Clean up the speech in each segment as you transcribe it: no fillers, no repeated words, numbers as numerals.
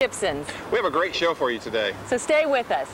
Gibsons. We have a great show for you today. So stay with us.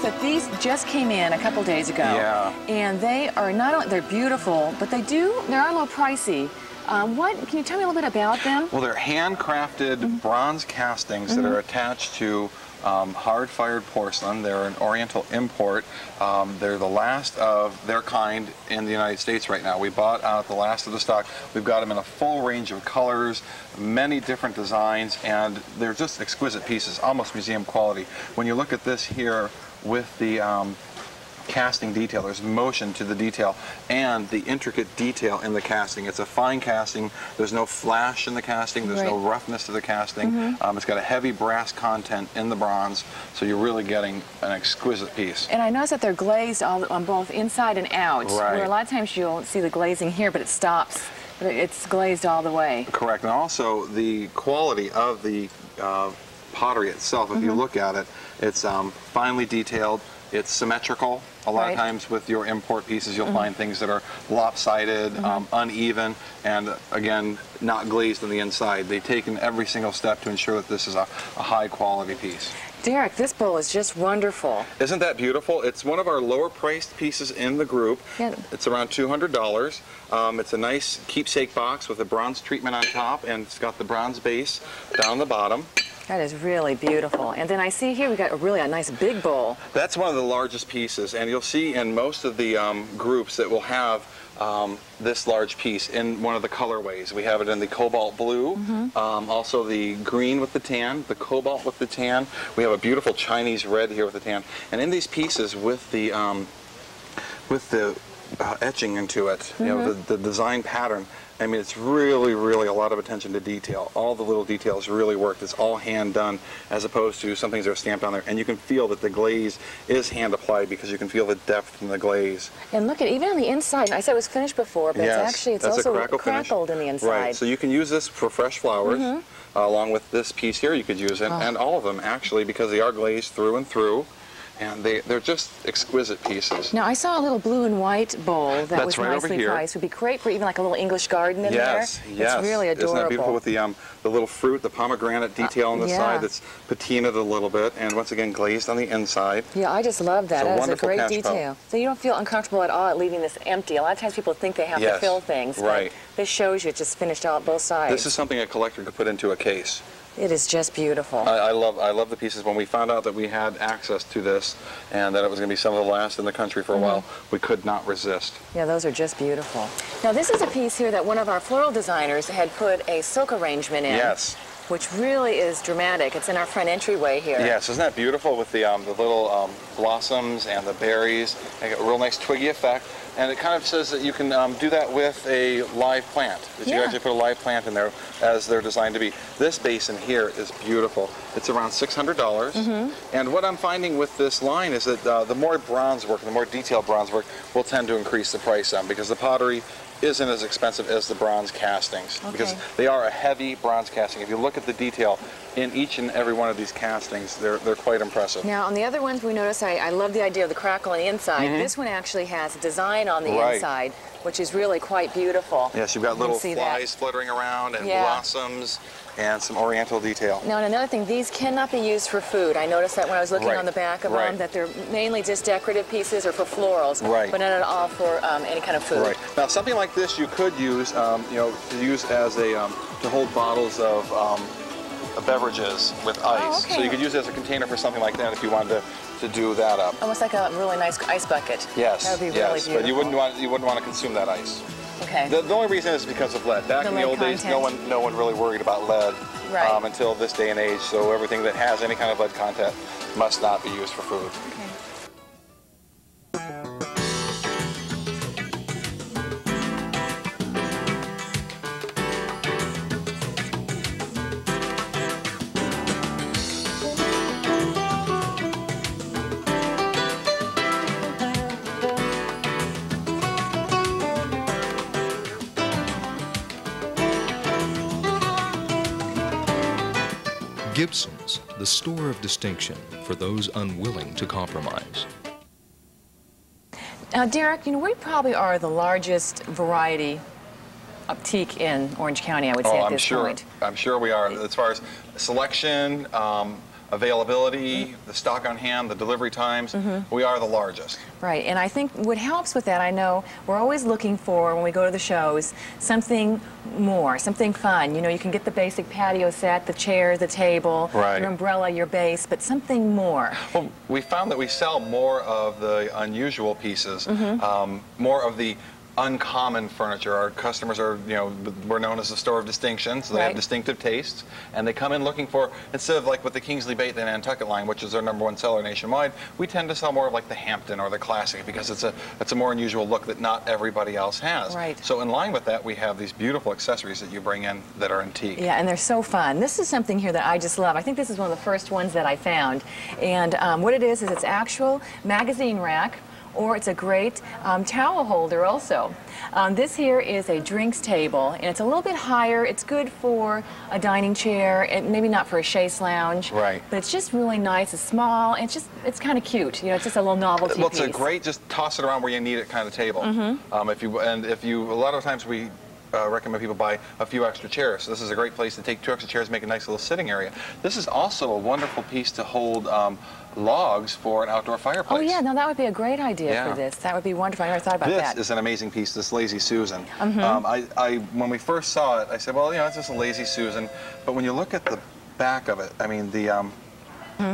That these just came in a couple days ago. Yeah. And they are not only, they're beautiful, but they are a little pricey. Can you tell me a little bit about them? Well, they're handcrafted bronze castings that are attached to hard-fired porcelain. They're an Oriental import. They're the last of their kind in the United States right now. We bought out the last of the stock. We've got them in a full range of colors, many different designs, and they're just exquisite pieces, almost museum quality. When you look at this here with the casting detail, there's motion to the detail and the intricate detail in the casting. It's a fine casting. There's no flash in the casting. There's no roughness to the casting. It's got a heavy brass content in the bronze, so you're really getting an exquisite piece. And I noticed that they're glazed on both inside and out. Right. Where a lot of times you'll see the glazing here, but it stops. But it's glazed all the way. Correct. And also the quality of the pottery itself, if you look at it, it's finely detailed. It's symmetrical. A lot of times with your import pieces, you'll find things that are lopsided, uneven, and again, not glazed on the inside. They've taken every single step to ensure that this is a high quality piece. Derek, this bowl is just wonderful. Isn't that beautiful? It's one of our lower priced pieces in the group. Yeah. It's around $200. It's a nice keepsake box with a bronze treatment on top, and it's got the bronze base down the bottom. That is really beautiful. And then I see here we got a nice big bowl. That's one of the largest pieces, and you'll see in most of the groups that will have this large piece in one of the colorways. We have it in the cobalt blue, also the green with the tan, the cobalt with the tan. We have a beautiful Chinese red here with the tan. And in these pieces with the etching into it, you know, the design pattern, I mean, it's really, really a lot of attention to detail. All the little details really worked. It's all hand done as opposed to some things that are stamped on there. And you can feel that the glaze is hand applied because you can feel the depth in the glaze. And look at even on the inside. I said it was finished before, but it's also crackled in the inside. Right. So you can use this for fresh flowers along with this piece here. You could use it, and all of them actually, because they are glazed through and through. And they're just exquisite pieces. Now, I saw a little blue and white bowl that was nicely priced. Would be great for even like a little English garden in there. Yes. It's really adorable. Isn't that beautiful with the little fruit, the pomegranate detail on the side that's patinaed a little bit, and once again glazed on the inside. Yeah, I just love that. That is a great detail. Pump. So you don't feel uncomfortable at all at leaving this empty. A lot of times people think they have to fill things. Right. But this shows you it's just finished out both sides. This is something a collector could put into a case. It is just beautiful. I love the pieces. When we found out that we had access to this and that it was going to be some of the last in the country for a while, we could not resist. Yeah, those are just beautiful. Now, this is a piece here that one of our floral designers had put a silk arrangement in. Yes. Which really is dramatic. It's in our front entryway here. Yes, isn't that beautiful with the little blossoms and the berries? They get a real nice twiggy effect. And it kind of says that you can do that with a live plant. That you actually put a live plant in there as they're designed to be. This basin here is beautiful. It's around $600. And what I'm finding with this line is that the more bronze work, the more detailed bronze work will tend to increase the price on, because the pottery isn't as expensive as the bronze castings, because they are a heavy bronze casting. If you look at the detail in each and every one of these castings, they're quite impressive. Now, on the other ones we notice, I love the idea of the crackle on the inside. This one actually has a design on the inside which is really quite beautiful. Yes, you've got little flies fluttering around and blossoms and some oriental detail. Now, and another thing, these cannot be used for food. I noticed that when I was looking on the back of them, that they're mainly just decorative pieces or for florals, but not at all for any kind of food. Right. Now, something like this you could use, you know, to use as a to hold bottles of beverages with ice. So you could use it as a container for something like that if you wanted to do that up. Almost like a really nice ice bucket. Yes. That would be really beautiful. But you wouldn't want to consume that ice. Okay. The only reason is because of lead. Back in the old days, no one really worried about lead until this day and age. So everything that has any kind of lead content must not be used for food. Gibson's, the store of distinction for those unwilling to compromise. Now, Derek, you know, we probably are the largest variety of teak in Orange County, I would say, at this point. I'm sure we are. As far as selection, availability, the stock on hand, the delivery times, we are the largest. Right, and I think what helps with that, I know we're always looking for, when we go to the shows, something more, something fun. You know, you can get the basic patio set, the chair, the table, your umbrella, your base, but something more. Well, we found that we sell more of the unusual pieces, more of the uncommon furniture. Our customers are, you know, we're known as a store of distinction, so they have distinctive tastes, and they come in looking for, instead of like with the Kingsley Bate and Nantucket line, which is our #1 seller nationwide, we tend to sell more of like the Hampton or the Classic because it's a more unusual look that not everybody else has. So in line with that, we have these beautiful accessories that you bring in that are antique. Yeah, and they're so fun. This is something here that I just love. I think this is one of the first ones that I found, and what it is it's actual magazine rack, or it's a great towel holder also. This here is a drinks table, and it's a little bit higher. It's good for a dining chair, and maybe not for a chaise lounge. But it's just really nice. It's small, and it's kind of cute. You know, it's just a little novelty piece. It's a great, just toss it around where you need it kind of table. If you, a lot of times we recommend people buy a few extra chairs. So this is a great place to take 2 extra chairs, make a nice little sitting area. This is also a wonderful piece to hold logs for an outdoor fireplace. Oh yeah, no, that would be a great idea for this. That would be wonderful. I never thought about that. This is an amazing piece, this Lazy Susan. When we first saw it, I said, well, you know, it's just a Lazy Susan. But when you look at the back of it, I mean,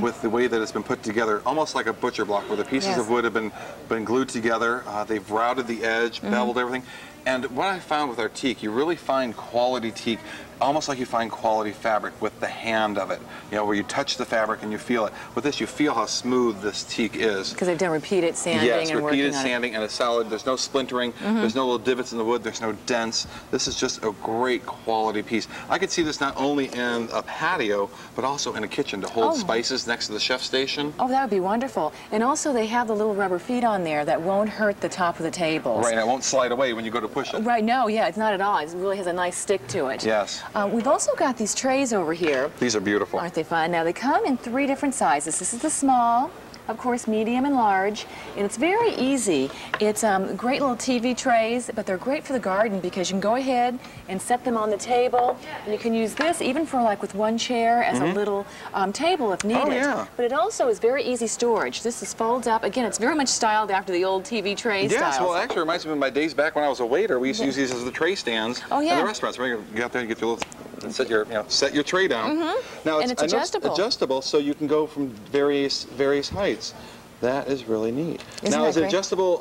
with the way that it's been put together, almost like a butcher block, where the pieces of wood have been glued together. They've routed the edge, beveled everything. And what I found with our teak, you really find quality teak, almost like you find quality fabric with the hand of it. You know, where you touch the fabric and you feel it. With this, you feel how smooth this teak is. Because they've done repeated sanding and working on it. Yes, repeated sanding, and it's solid. There's no splintering. There's no little divots in the wood. There's no dents. This is just a great quality piece. I could see this not only in a patio, but also in a kitchen to hold spices next to the chef station. Oh, that would be wonderful. And also, they have the little rubber feet on there that won't hurt the top of the tables. Right, and it won't slide away when you go to push it. Right, no, yeah, it's not at all. It really has a nice stick to it. Yes. We've also got these trays over here. These are beautiful. Aren't they fun? Now, they come in 3 different sizes. This is the small, of course, medium and large, and it's very easy. It's great little TV trays, but they're great for the garden because you can go ahead and set them on the table, and you can use this even for like with 1 chair as a little table if needed. But it also is very easy storage. This is folds up. Again, it's very much styled after the old TV tray styles. Yes, well, it actually reminds me of my days back when I was a waiter. We used to use these as the tray stands in the restaurants. Where you get out there and get your little, and set your tray down. Now it's adjustable. Adjustable, so you can go from various heights. That is really neat. Now, is it adjustable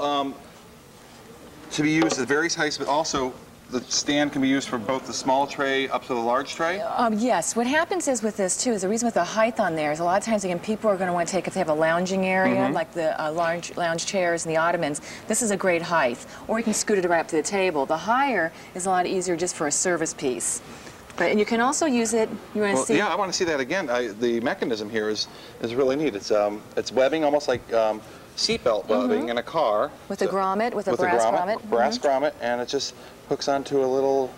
to be used at various heights, but also the stand can be used for both the small tray up to the large tray? Yes. What happens is with this, too, is the reason with the height on there is a lot of times, again, people are going to want to take, if they have a lounging area, like the large lounge chairs and the ottomans, this is a great height. Or you can scoot it right up to the table. The higher is a lot easier just for a service piece. But, and you can also use it, you want to see? Yeah, I want to see that again. The mechanism here is really neat. It's webbing, almost like seatbelt webbing in a car. With a grommet, with a brass grommet. Brass grommet, and it just hooks onto a little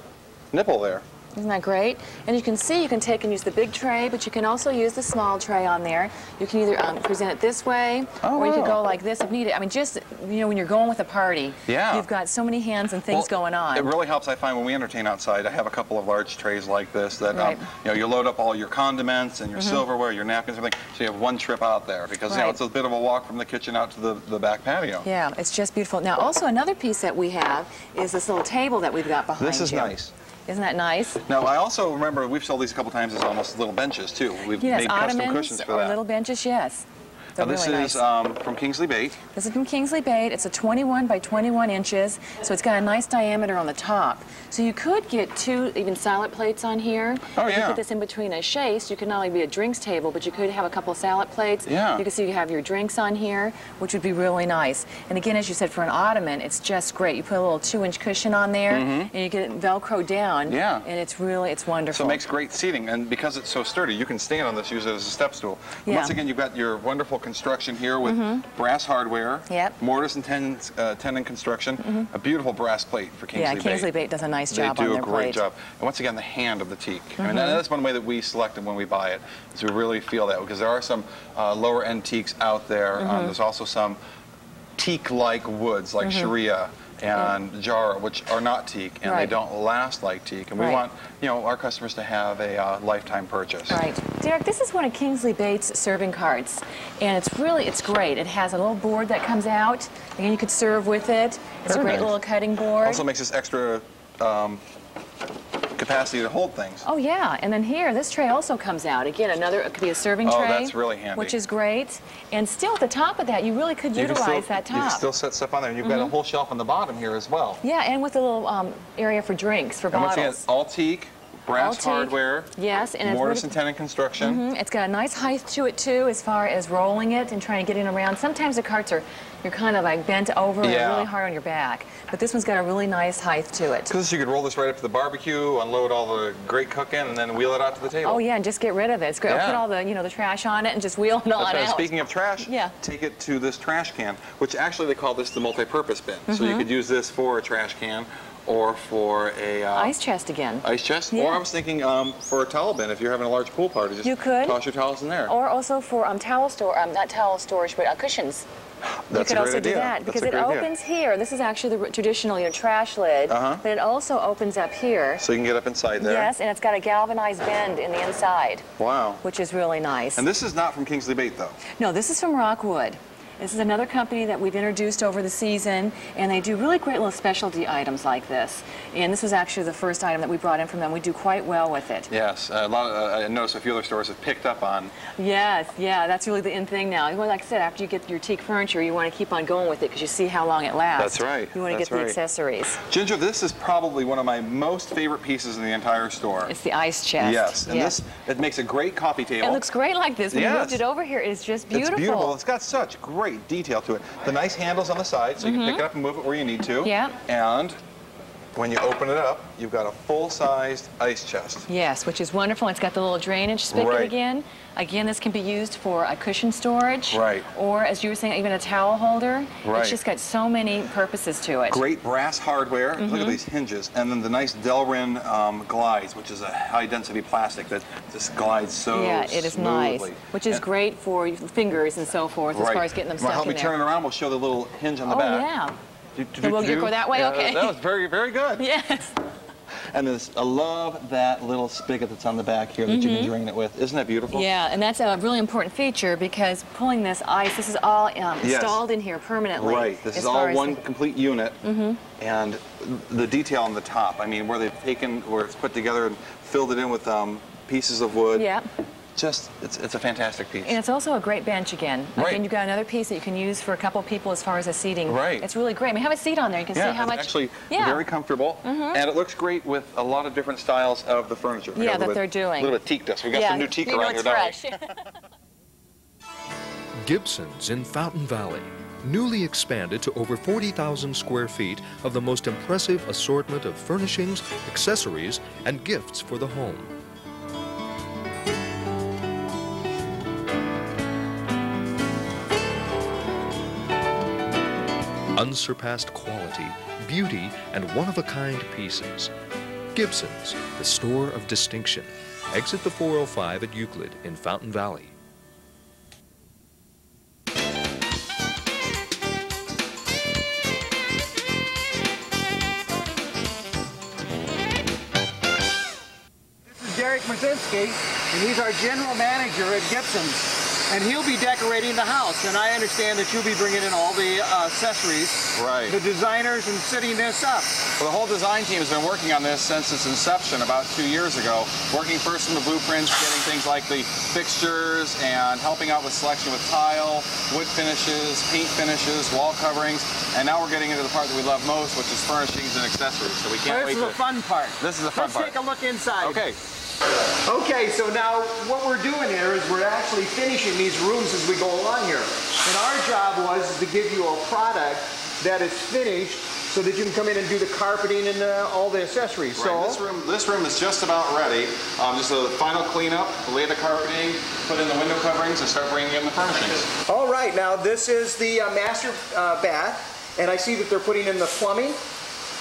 nipple there. Isn't that great? And you can see, you can take and use the big tray, but you can also use the small tray on there. You can either present it this way, or you could go like this if needed. I mean, just, you know, when you're going with a party, you've got so many hands and things going on. It really helps, I find, when we entertain outside. I have a couple of large trays like this that, you know, you load up all your condiments and your silverware, your napkins, everything, so you have one trip out there, because, you know, it's a bit of a walk from the kitchen out to the back patio. Yeah, it's just beautiful. Now, also another piece that we have is this little table that we've got behind you. This is nice. Isn't that nice? Now, I also remember we've sold these a couple times as almost little benches, too. We've made custom cushions for that. Little benches, yes. Now, this really is nice. From Kingsley Bait. This is from Kingsley Bait. It's a 21 by 21 inches, so it's got a nice diameter on the top. So you could get 2 even salad plates on here. Oh, you yeah. put this in between a chaise. You could not only be a drinks table, but you could have a couple of salad plates. Yeah. You can see you have your drinks on here, which would be really nice. And again, as you said, for an ottoman, it's just great. You put a little 2-inch cushion on there, and you get it Velcro down. Yeah. And it's wonderful. So it makes great seating, and because it's so sturdy, you can stand on this, use it as a step stool. Yeah. Once again, you've got your wonderful construction here with brass hardware, mortise and tenon construction, a beautiful brass plate for Kingsley Bait. Yeah, Kingsley Bait does a nice job on their They do a great plate. job. And once again, the hand of the teak. I mean, that's one way that we select it when we buy it, is we really feel that, because there are some lower end teaks out there. There's also some teak-like woods, like Sharia and Jara, which are not teak, and they don't last like teak. And we want, you know, our customers to have a lifetime purchase. Right. Derek, this is one of Kingsley Bait's serving carts, and it's great. It has a little board that comes out, and you could serve with it. It's a great little cutting board. Also makes this extra capacity to hold things. Oh yeah, and then here, this tray also comes out. Again, it could be a serving tray. Oh, that's really handy. Which is great. And still at the top of that, you really could utilize that top. You can still set stuff on there, and you've got a whole shelf on the bottom here as well. Yeah, and with a little area for drinks, for bottles. And once again, all teak, brass hardware, yes, and mortise and tenon construction. It's got a nice height to it too, as far as rolling it and trying to get it around. Sometimes the carts you're kind of like bent over and really hard on your back, but this one's got a really nice height to it. Because you could roll this right up to the barbecue, unload all the great cooking, and then wheel it out to the table. Oh yeah, and just get rid of it. It's great. Put all the the trash on it and just wheel it on out. Speaking of trash, take it to this trash can, which actually they call this the multi-purpose bin. So you could use this for a trash can, or for a ice chest again. Ice chest, or I was thinking for a towel bin if you're having a large pool party. Just toss your towels in there. Or also for towel not towel storage, but cushions. That's you could also do that because it opens here. This is actually the traditional trash lid, but it also opens up here. So you can get up inside there. Yes, and it's got a galvanized bend in the inside. Wow. Which is really nice. And this is not from Kingsley Bait, though. No, this is from Rockwood. This is another company that we've introduced over the season, and they do really great little specialty items like this. And this was actually the first item that we brought in from them. We do quite well with it. Yes, a lot of, I noticed a few other stores have picked up on. Yes, yeah, that's really the in thing now. Well, like I said, after you get your teak furniture, you want to keep on going with it because you see how long it lasts. That's right. You want to get the accessories. Ginger, this is probably one of my most favorite pieces in the entire store. It's the ice chest. Yes, and it makes a great coffee table. It looks great like this. When you moved it over here, it's just beautiful. It's beautiful. It's got such great detail to it. The nice handles on the side, so you can pick it up and move it where you need to. Yeah. And when you open it up, you've got a full-sized ice chest. Yes, which is wonderful. It's got the little drainage spigot again. Again, this can be used for a cushion storage. Right. Or, as you were saying, even a towel holder. Right. It's just got so many purposes to it. Great brass hardware. Look at these hinges. And then the nice Delrin glides, which is a high-density plastic that just glides so smoothly. It is nice. Which is great for your fingers and so forth, as far as getting them stuck in there. Help me turn it around. We'll show the little hinge on the back. Oh, yeah. We'll go that way? Okay. That was very, very good. Yes. And I love that little spigot that's on the back here that you can drain it with. Isn't that beautiful? Yeah, and that's a really important feature because pulling this ice, this is all installed in here permanently. Right. This is all one complete unit. And the detail on the top, I mean, where it's put together and filled it in with pieces of wood. Yeah. It's a fantastic piece. And it's also a great bench again. Right. Again, you've got another piece that you can use for a couple people as far as a seating. Right. It's really great. I mean, have a seat on there. You can see how much. It's actually very comfortable. And it looks great with a lot of different styles of the furniture. Yeah, that they're doing. A little bit of teak dust. We got some new teak around here, fresh. Gibson's in Fountain Valley, newly expanded to over 40,000 square feet of the most impressive assortment of furnishings, accessories, and gifts for the home. Unsurpassed quality, beauty, and one-of-a-kind pieces. Gibson's, the store of distinction. Exit the 405 at Euclid in Fountain Valley. Derek Mazinski, and he's our general manager at Gibson's. And he'll be decorating the house, and I understand that you'll be bringing in all the accessories, Right. the designers, and setting this up. Well, the whole design team has been working on this since its inception about 2 years ago, working first in the blueprints, getting things like the fixtures, and helping out with selection with tile, wood finishes, paint finishes, wall coverings, and now we're getting into the part that we love most, which is furnishings and accessories. So we can't wait This is the fun part. This is the fun part. Let's take a look inside. Okay. Okay, so now what we're doing here is we're actually finishing these rooms as we go along here. And our job was to give you a product that is finished so that you can come in and do the carpeting and all the accessories. Right. So This room is just about ready. Just a final cleanup, lay the carpeting, put in the window coverings, and start bringing in the furnishings. all right, now this is the master bath, and I see that they're putting in the plumbing.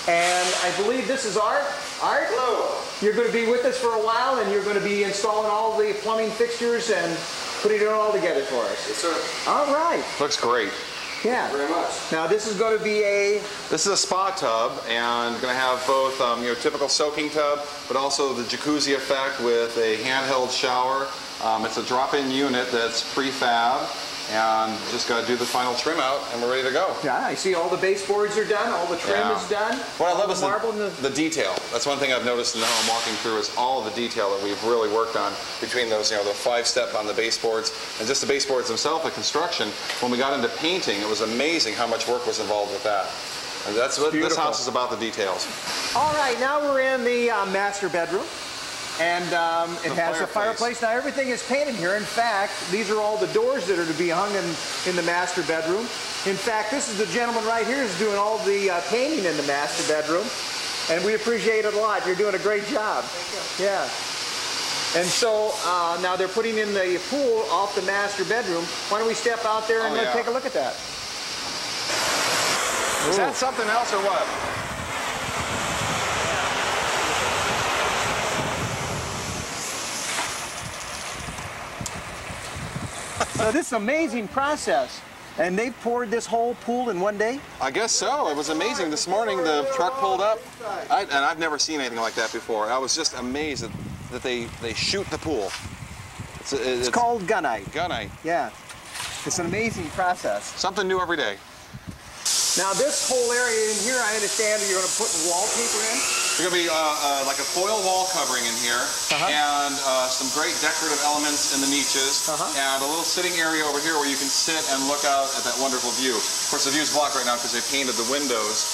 And I believe this is Art. Art? Hello. You're going to be with us for a while, and you're going to be installing all the plumbing fixtures and putting it all together for us. Yes, sir. All right. Looks great. Yeah. Very much. Now this is going to be a... This is a spa tub, and going to have both typical soaking tub, but also the jacuzzi effect with a handheld shower. It's a drop-in unit that's prefab, and just got to do the final trim out, and we're ready to go. Yeah, I see all the baseboards are done, all the trim is done. What I love all is the marble and the detail. That's one thing I've noticed in the home walking through is all the detail that we've really worked on between those, the 5-step on the baseboards and just the baseboards themselves, the construction. When we got into painting, it was amazing how much work was involved with that. And that's what this house is about, the details. All right, now we're in the master bedroom. And it has a fireplace. Now everything is painted here. In fact, these are all the doors that are to be hung in the master bedroom. In fact, this is the gentleman right here who's doing all the painting in the master bedroom. And we appreciate it a lot. You're doing a great job. Thank you. Yeah. And so now they're putting in the pool off the master bedroom. Why don't we step out there and take a look at that? Is that something else or what? So this is an amazing process. And they poured this whole pool in one day? I guess so. It was amazing. This morning the truck pulled up, and I've never seen anything like that before. I was just amazed that they shoot the pool. It's called gunite. Gunite. Yeah. It's an amazing process. Something new every day. Now this whole area in here, I understand you're going to put wallpaper in? There's going to be like a foil wall covering in here, and some great decorative elements in the niches, and a little sitting area over here where you can sit and look out at that wonderful view. Of course, the view's blocked right now because they painted the windows,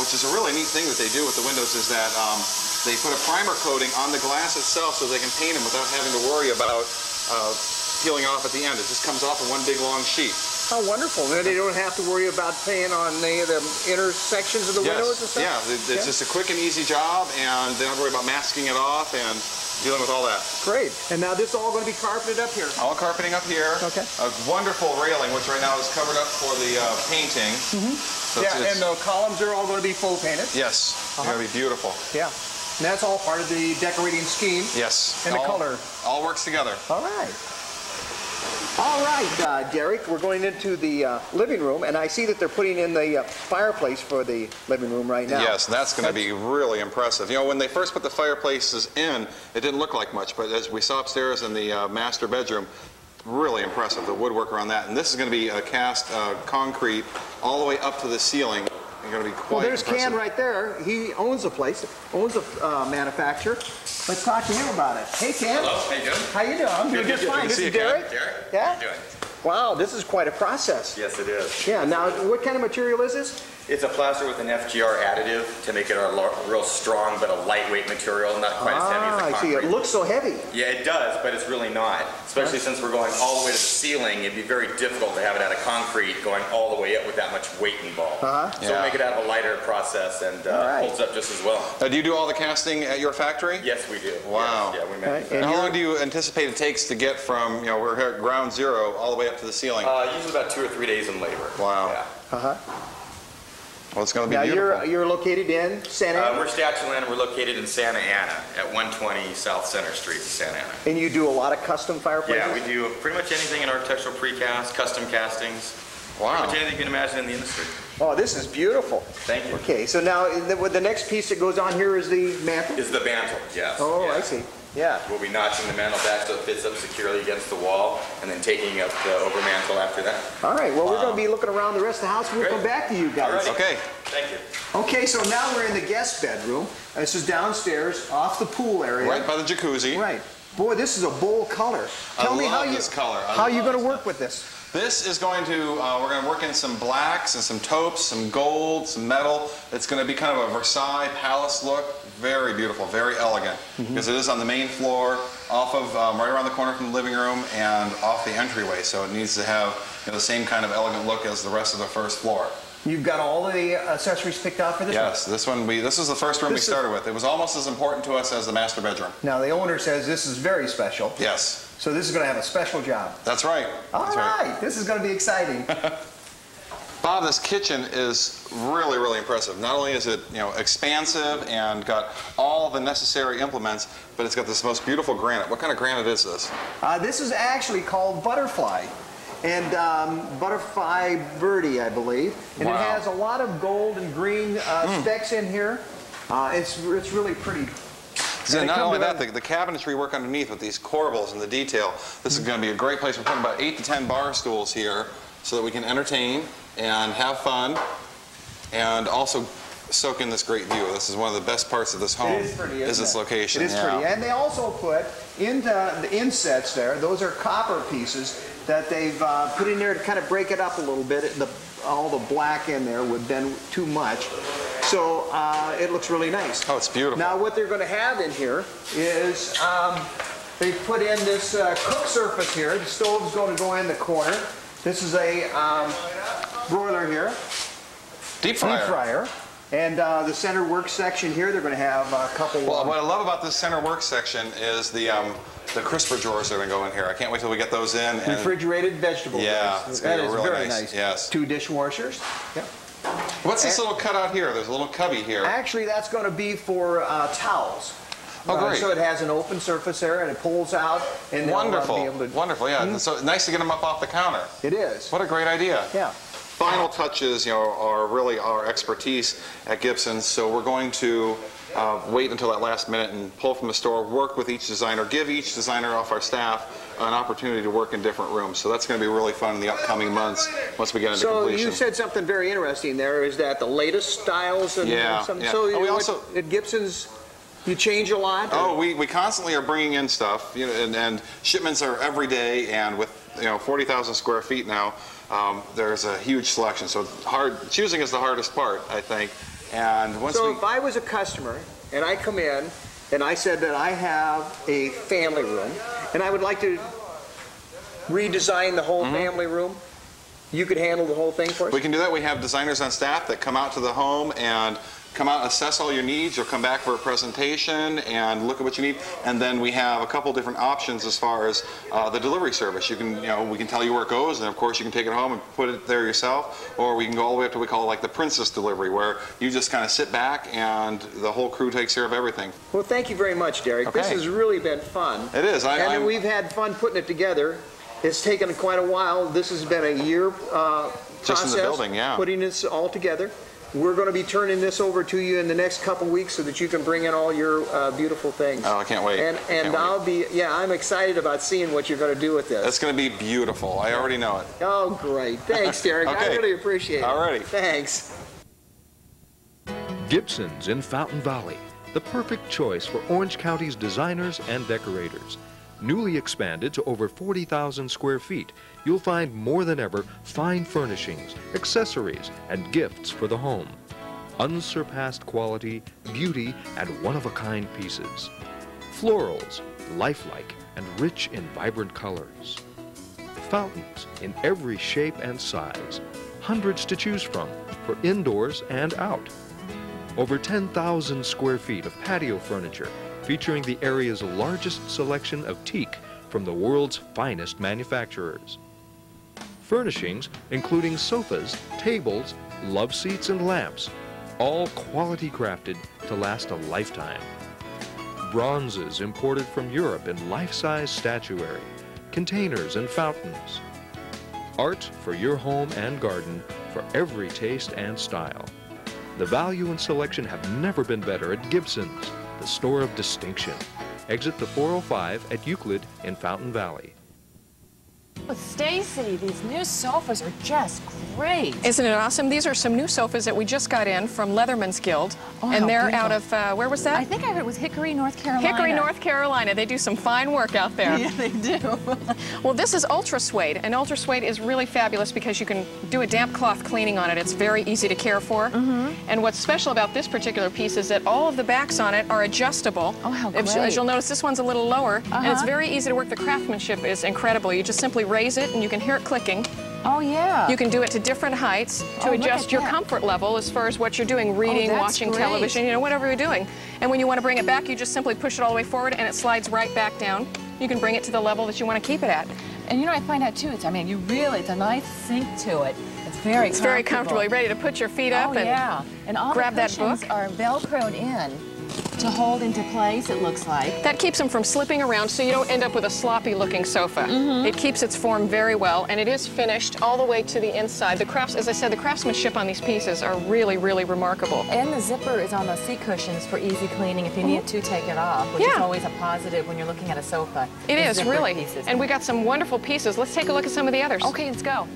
which is a really neat thing that they do with the windows is that they put a primer coating on the glass itself so they can paint them without having to worry about peeling off at the end. It just comes off in one big long sheet. How wonderful. They don't have to worry about painting on the inner sections of the windows and stuff? Yeah, it's just a quick and easy job, and they don't worry about masking it off and dealing with all that. Great. And now this is all going to be carpeted up here? All carpeting up here. Okay. A wonderful railing, which right now is covered up for the painting. So and the columns are all going to be full painted? Yes. They're going to be beautiful. Yeah. And that's all part of the decorating scheme? Yes. And the color? All works together. All right. All right, Derek, we're going into the living room, and I see that they're putting in the fireplace for the living room right now. Yes, that's going to be really impressive. You know, when they first put the fireplaces in, it didn't look like much, but as we saw upstairs in the master bedroom, really impressive, the woodwork around that. And this is going to be cast concrete all the way up to the ceiling. It's going to be quite there's impressive. Ken right there. He owns the place, owns a manufacturer. Let's talk to him about it. Hey, Ken. Hello, how you doing? How you doing? I'm doing just fine. This is Derek. Derek? Yeah? How you doing? Wow, this is quite a process. Yes, it is. Yeah, now what kind of material is this? It's a plaster with an FGR additive to make it a real strong but a lightweight material, not quite as heavy as the I see. concrete. It looks so heavy. Yeah, it does, but it's really not. Especially since we're going all the way to the ceiling, it'd be very difficult to have it out of concrete going all the way up with that much weight involved. So we'll make it out of a lighter process and holds up just as well. Do you do all the casting at your factory? Yes, we do. Wow. Yes, yeah, we make it. And how long do you anticipate it takes to get from, you know, we're here at ground zero all the way up to the ceiling? Usually about 2 or 3 days in labor. Wow. Yeah. Well, it's going to be now beautiful. you're located in Santa Ana? We're Statuland. We're located in Santa Ana at 120 South Center Street in Santa Ana. And you do a lot of custom fireplaces? Yeah, we do pretty much anything in architectural precast, custom castings. Wow. Pretty much anything you can imagine in the industry. Oh, this is beautiful. Thank you. Okay, so now the next piece that goes on here is the mantle? Is the mantle, yes. Oh, yeah. I see. Yeah. We'll be notching the mantle back so it fits up securely against the wall, and then taking up the overmantle after that. All right, well, we're going to be looking around the rest of the house. We'll Great. come back to you guys. Alrighty. Okay. Thank you. Okay, so now we're in the guest bedroom. This is downstairs off the pool area. Right by the jacuzzi. Right. Boy, this is a bold color. Tell me how this color. how you going to work with this? This is going to, we're going to work in some blacks and some taupes, some gold, some metal. It's going to be kind of a Versailles palace look. Very beautiful, very elegant, because it is on the main floor, off of, right around the corner from the living room and off the entryway. So it needs to have the same kind of elegant look as the rest of the first floor. You've got all the accessories picked out for this one? Yes, this is the first room we started with. It was almost as important to us as the master bedroom. Now, the owner says this is very special. Yes. So this is going to have a special job. That's right. All right. This is going to be exciting. Bob, this kitchen is really, really impressive. Not only is it, expansive and got all the necessary implements, but it's got this most beautiful granite. What kind of granite is this? This is actually called Butterfly. And Butterfly Verde, I believe. And Wow. it has a lot of gold and green specks in here. It's really pretty. And not only that, the cabinetry work underneath with these corbels and the detail. This is going to be a great place. We're putting about 8 to 10 bar stools here so that we can entertain and have fun and also soak in this great view. This is one of the best parts of this home. It is pretty, is its location. It is pretty. And they also put into the insets there, those are copper pieces that they've put in there to kind of break it up a little bit. All the black in there would have been too much. So it looks really nice. Oh, it's beautiful. Now what they're going to have in here is they put in this cook surface here. The stove's going to go in the corner. This is a broiler here. Deep fryer. Deep fryer. And the center work section here, they're going to have a couple. Well, what I love about this center work section is the crisper drawers that are going to go in here. I can't wait till we get those in. And refrigerated vegetable. Yeah, drawers. it's going to be really very nice. Yes. 2 dishwashers. Yep. What's this little cutout here? There's a little cubby here. Actually, that's going to be for towels. Oh, great. So it has an open surface there, and it pulls out. And Wonderful. Be able to, Wonderful, yeah. So nice to get them up off the counter. It is. What a great idea. Yeah. Final touches, are really our expertise at Gibson. So we're going to wait until that last minute and pull from the store, work with each designer, give each designer off our staff an opportunity to work in different rooms. So that's going to be really fun in the upcoming months once we get into completion. So you said something very interesting there. Is that the latest styles and something? Yeah. So we also at Gibson's, you change a lot? Oh, we constantly are bringing in stuff, and shipments are every day, and with 40,000 square feet now, there's a huge selection. So choosing is the hardest part, I think. And if I was a customer and I come in and I said that I have a family room and I would like to redesign the whole family room, you could handle the whole thing for us? We can do that. We have designers on staff that come out to the home and come out and assess all your needs. You'll come back for a presentation and look at what you need. And then we have a couple different options as far as the delivery service. You can, we can tell you where it goes, and of course you can take it home and put it there yourself. Or we can go all the way up to what we call like the princess delivery, where you just kind of sit back and the whole crew takes care of everything. Well, thank you very much, Derek. Okay. This has really been fun. It is. And we've had fun putting it together. It's taken quite a while. This has been a year process, just in the building, yeah. Putting this all together. We're going to be turning this over to you in the next couple weeks so that you can bring in all your beautiful things. Oh, I can't wait. And I'm excited about seeing what you're going to do with this. It's going to be beautiful. I already know it. Oh, great. Thanks, Derek. Okay. I really appreciate it. All righty. Thanks. Gibson's in Fountain Valley, the perfect choice for Orange County's designers and decorators. Newly expanded to over 40,000 square feet, you'll find more than ever fine furnishings, accessories, and gifts for the home. Unsurpassed quality, beauty, and one-of-a-kind pieces. Florals, lifelike, and rich in vibrant colors. Fountains in every shape and size. Hundreds to choose from, for indoors and out. Over 10,000 square feet of patio furniture, featuring the area's largest selection of teak from the world's finest manufacturers. Furnishings including sofas, tables, love seats and lamps, all quality crafted to last a lifetime. Bronzes imported from Europe in life-size statuary, containers and fountains. Art for your home and garden for every taste and style. The value and selection have never been better at Gibson's, the store of distinction. Exit the 405 at Euclid in Fountain Valley. Oh, Stacy, these new sofas are just great. Isn't it awesome? These are some new sofas that we just got in from Leatherman's Guild. Oh, and they're beautiful. out of, where was that? I think I heard it was Hickory, North Carolina. Hickory, North Carolina. They do some fine work out there. Yeah, they do. Well, this is Ultra Suede, and Ultra Suede is really fabulous because you can do a damp cloth cleaning on it. It's very easy to care for. And what's special about this particular piece is that all of the backs on it are adjustable. Oh, how great. As you'll notice, this one's a little lower, and it's very easy to work. The craftsmanship is incredible. You just simply raise it, and you can hear it clicking. Oh, yeah. You can do it to different heights to adjust your comfort level as far as what you're doing, reading, watching television, you know, whatever you're doing. And when you want to bring it back, you just simply push it all the way forward and it slides right back down. You can bring it to the level that you want to keep it at. And you know, I find out too, it's a nice sink to it. It's very comfortable. You're ready to put your feet up and all grab the that book. cushions are Velcroed in to hold into place, it looks like. That keeps them from slipping around so you don't end up with a sloppy looking sofa. It keeps its form very well, and it is finished all the way to the inside. As I said, the craftsmanship on these pieces are really, really remarkable. And the zipper is on the seat cushions for easy cleaning if you need to take it off, which is always a positive when you're looking at a sofa. It is, really. And we got some wonderful pieces. Let's take a look at some of the others. Okay, let's go.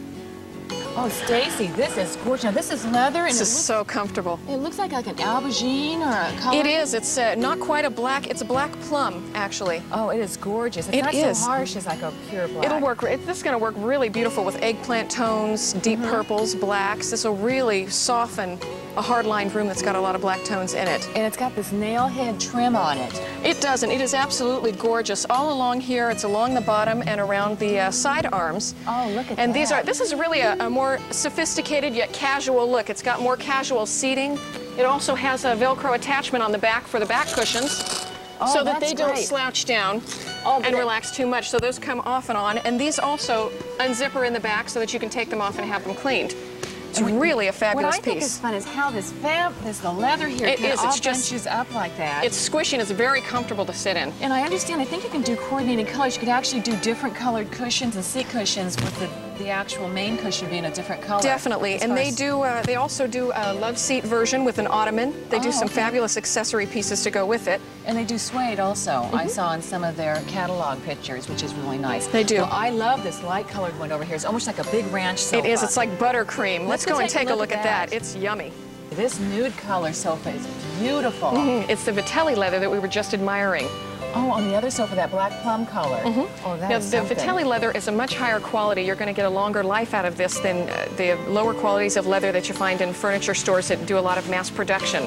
Oh, Stacy, this is gorgeous. Now, this is leather, and this is so comfortable. It looks like an aubergine or a color. It is. It's not quite a black. It's a black plum, actually. Oh, it is gorgeous. It's not so harsh as like a pure black. It'll work. This is going to work really beautiful with eggplant tones, deep purples, blacks. This will really soften a hard-lined room that's got a lot of black tones in it. And it's got this nail head trim on it. It does, and it is absolutely gorgeous. All along here, it's along the bottom and around the side arms. Oh, look at and that. This is really a more sophisticated yet casual look. It's got more casual seating. It also has a Velcro attachment on the back for the back cushions so that they don't slouch down and relax too much. So those come off and on. And these also unzipper in the back so that you can take them off and have them cleaned. It's really a fabulous piece. What I think is fun is how the leather here bunches up like that. It's squishy and it's very comfortable to sit in. And I understand, I think you can do coordinating colors. You could actually do different colored cushions and seat cushions with the actual main cushion being a different color. Definitely, and they also do a love seat version with an ottoman. They do some fabulous accessory pieces to go with it. And they do suede also. I saw in some of their catalog pictures, which is really nice. They do. Well, I love this light colored one over here. It's almost like a big ranch sofa. It is. It's like buttercream. Let's go and take a look at that. It's yummy. This nude color sofa is beautiful. It's the Vitelli leather that we were just admiring. Oh, on the other sofa, that black plum color. Oh, that is something. The Vitelli leather is a much higher quality. You're going to get a longer life out of this than the lower qualities of leather that you find in furniture stores that do a lot of mass production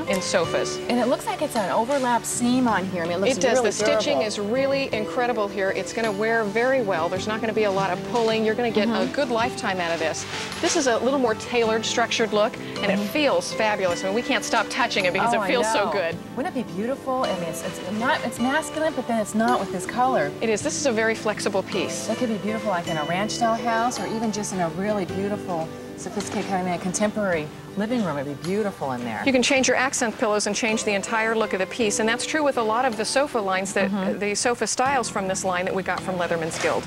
in sofas. And it looks like it's an overlap seam on here. I mean, it looks really The stitching is really incredible here. It's going to wear very well. There's not going to be a lot of pulling. You're going to get a good lifetime out of this. This is a little more tailored, structured look, and it feels fabulous. I mean, we can't stop touching it because it feels so good. Wouldn't it be beautiful? I mean, it's masculine, but then it's not with this color. It is. This is a very flexible piece. It could be beautiful like in a ranch-style house or even just in a really beautiful, sophisticated kind of contemporary living room. It'd be beautiful in there. You can change your accent pillows and change the entire look of the piece, and that's true with a lot of the sofa lines, the sofa styles from this line that we got from Leatherman's Guild.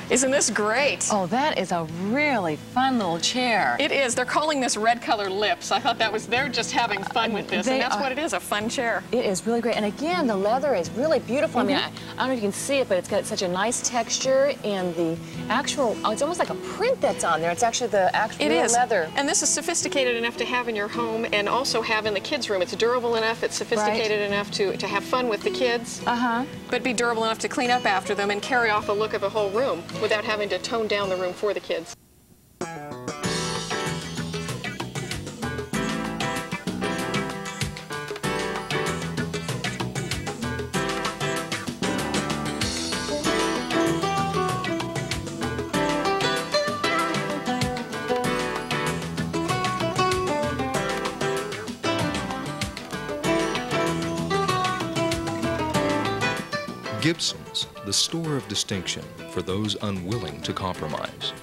Isn't this great? Oh, that is a really fun little chair. It is. They're calling this red color lips. I thought they're just having fun with this, and that's what it is, a fun chair. It is really great. And again, the leather is really beautiful. I mean, I don't know if you can see it, but it's got such a nice texture, and the actual, it's almost like a print that's on there. It's actually the actual leather. And this is sophisticated enough to have in your home and also have in the kids' room. It's durable enough, it's sophisticated enough to have fun with the kids, but be durable enough to clean up after them and carry off the look of a whole room without having to tone down the room for the kids. Gibson's, the store of distinction for those unwilling to compromise.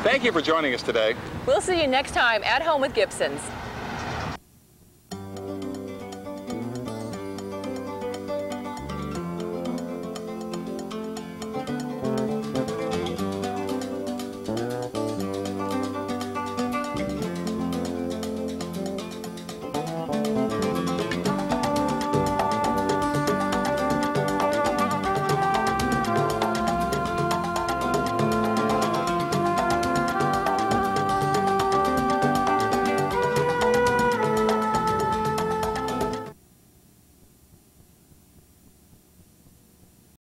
Thank you for joining us today. We'll see you next time at Home with Gibsons.